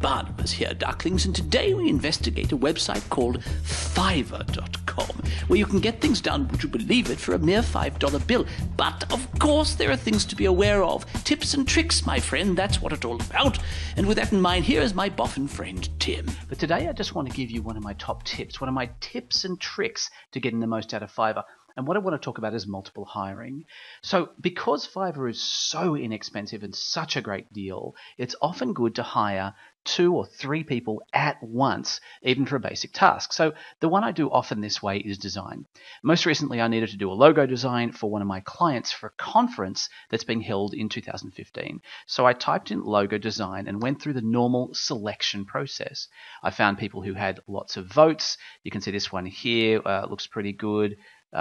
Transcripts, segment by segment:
Barnabas here, ducklings, and today we investigate a website called Fiverr.com, where you can get things done, would you believe it, for a mere $5 bill. But, of course, there are things to be aware of. Tips and tricks, my friend, that's what it's all about. And with that in mind, here is my boffin friend, Tim. But today I just want to give you one of my top tips, one of my tips and tricks to getting the most out of Fiverr. And what I want to talk about is multiple hiring. So because Fiverr is so inexpensive and such a great deal, it's often good to hire 2 or 3 people at once, even for a basic task. So the one I do often this way is design. Most recently, I needed to do a logo design for one of my clients for a conference that's being held in 2015. So I typed in logo design and went through the normal selection process. I found people who had lots of votes. You can see this one here looks pretty good.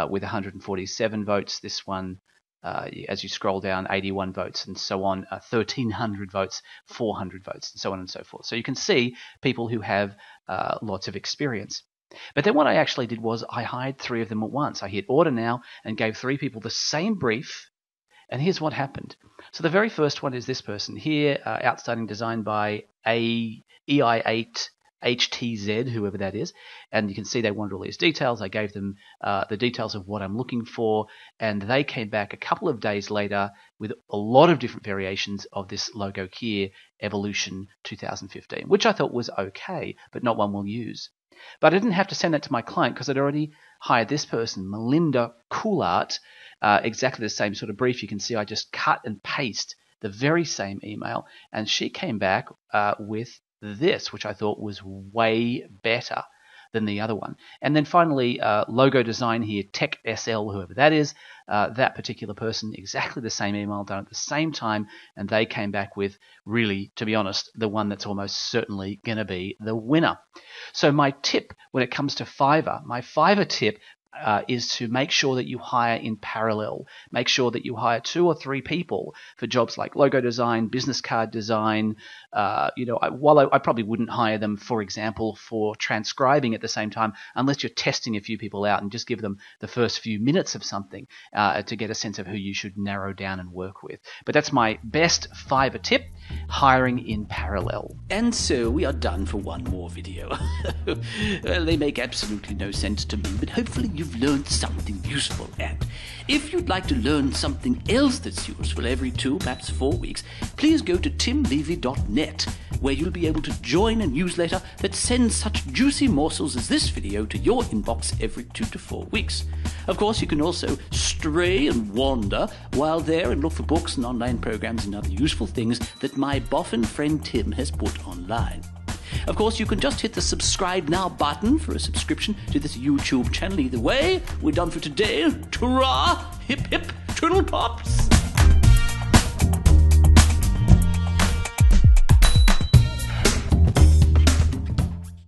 With 147 votes, this one, as you scroll down, 81 votes, and so on, 1,300 votes, 400 votes, and so on and so forth. So you can see people who have lots of experience. But then what I actually did was I hired 3 of them at once. I hit order now and gave 3 people the same brief, and here's what happened. So the very first one is this person here, outstanding design by EI8. HTZ, whoever that is, and you can see they wanted all these details. I gave them the details of what I'm looking for, and they came back a couple of days later with a lot of different variations of this logo here, Evolution 2015, which I thought was okay, but not one we'll use. But I didn't have to send that to my client because I'd already hired this person, Melinda Coolart, exactly the same sort of brief. You can see I just cut and paste the very same email, and she came back with this, which I thought was way better than the other one. And then finally, logo design here, Tech SL, whoever that is, that particular person, exactly the same email done at the same time, and they came back with, really, to be honest, the one that's almost certainly going to be the winner. So my tip when it comes to Fiverr, my Fiverr tip is to make sure that you hire in parallel. Make sure that you hire 2 or 3 people for jobs like logo design, business card design. While I probably wouldn't hire them, for example, for transcribing at the same time, unless you're testing a few people out and just give them the first few minutes of something to get a sense of who you should narrow down and work with. But that's my best Fiverr tip, hiring in parallel. And so we are done for one more video. Well, they make absolutely no sense to me, but hopefully you've learned something useful. And if you'd like to learn something else that's useful every 2, perhaps 4 weeks, please go to timlevy.net, where you'll be able to join a newsletter that sends such juicy morsels as this video to your inbox every 2 to 4 weeks. Of course, you can also stray and wander while there and look for books and online programs and other useful things that my boffin friend Tim has put online. Of course, you can just hit the subscribe now button for a subscription to this YouTube channel. Either way, we're done for today. Ta-ra! Hip hip, turtle pops!